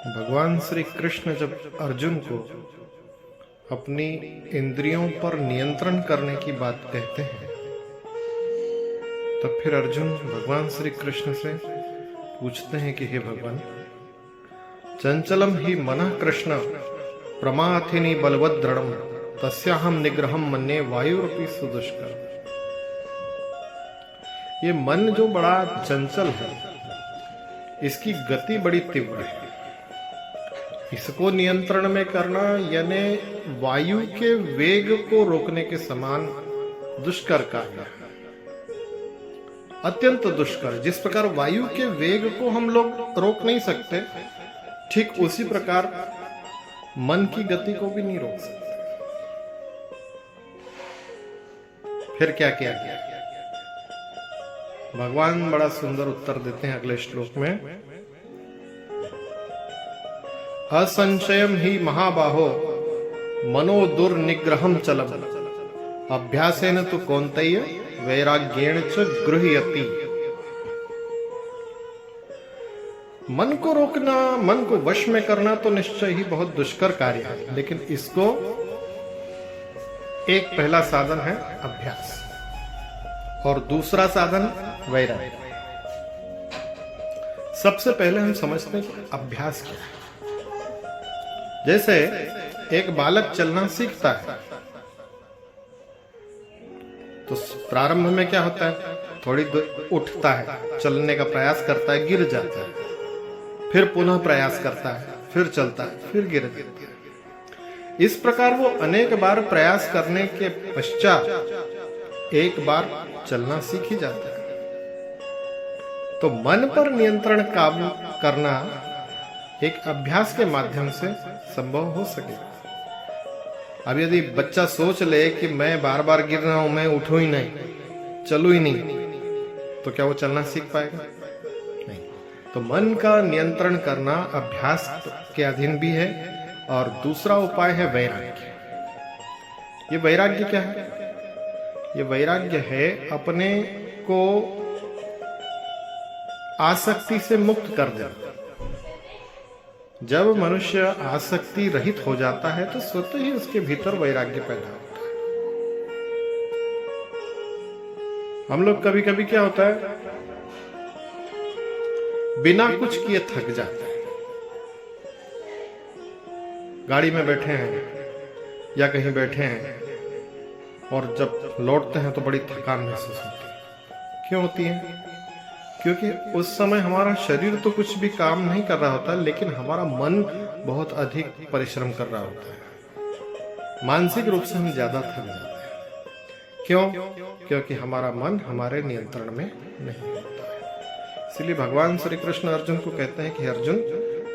भगवान श्री कृष्ण जब अर्जुन को अपनी इंद्रियों पर नियंत्रण करने की बात कहते हैं, तब फिर अर्जुन भगवान श्री कृष्ण से पूछते हैं कि हे भगवान, चंचलम ही मनः कृष्ण प्रमाथिनी बलवद दृढ़म तस्याहम निग्रहम मन्ये वायुरपि सुदुष्कर। ये मन जो बड़ा चंचल है, इसकी गति बड़ी तीव्र है। इसको नियंत्रण में करना यानी वायु के वेग को रोकने के समान दुष्कर कार्य है, अत्यंत दुष्कर। जिस प्रकार वायु के वेग को हम लोग रोक नहीं सकते, ठीक उसी प्रकार मन की गति को भी नहीं रोक सकते। फिर क्या किया गया? भगवान बड़ा सुंदर उत्तर देते हैं अगले श्लोक में। असंशयम ही महाबाहो मनो दुर्निग्रहम चलम अभ्यासेन तो कौन्तेय वैराग्येण च गृह्यति। मन को रोकना, मन को वश में करना तो निश्चय ही बहुत दुष्कर कार्य है, लेकिन इसको एक पहला साधन है अभ्यास और दूसरा साधन वैराग्य। सबसे पहले हम समझते हैं कि अभ्यास क्या है। जैसे एक बालक चलना सीखता है तो प्रारंभ में क्या होता है, थोड़ी दूर उठता है, चलने का प्रयास करता है, गिर जाता है, फिर पुनः प्रयास करता है, फिर चलता है, फिर गिर जाता है। इस प्रकार वो अनेक बार प्रयास करने के पश्चात एक बार चलना सीख ही जाता है। तो मन पर नियंत्रण काबू करना एक अभ्यास के माध्यम से संभव हो सके। अब यदि बच्चा सोच ले कि मैं बार बार गिर रहा हूं, मैं उठूं ही नहीं, चलूं ही नहीं, तो क्या वो चलना सीख पाएगा? नहीं। तो मन का नियंत्रण करना अभ्यास के अधीन भी है। और दूसरा उपाय है वैराग्य। ये वैराग्य क्या है? ये वैराग्य है अपने को आसक्ति से मुक्त कर देना। जब मनुष्य आसक्ति रहित हो जाता है तो स्वतः ही उसके भीतर वैराग्य पैदा होता है। हम लोग कभी कभी क्या होता है, बिना कुछ किए थक जाते हैं। गाड़ी में बैठे हैं या कहीं बैठे हैं और जब लौटते हैं तो बड़ी थकान महसूस होती है। क्यों होती है? क्योंकि उस समय हमारा शरीर तो कुछ भी काम नहीं कर रहा होता, लेकिन हमारा मन बहुत अधिक परिश्रम कर रहा होता है। मानसिक रूप से हम ज्यादा थक जाते हैं। क्यों? क्योंकि हमारा मन हमारे नियंत्रण में नहीं होता है। इसलिए भगवान श्री कृष्ण अर्जुन को कहते हैं कि अर्जुन,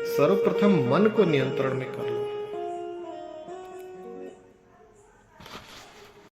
सर्वप्रथम मन को नियंत्रण में कर लो।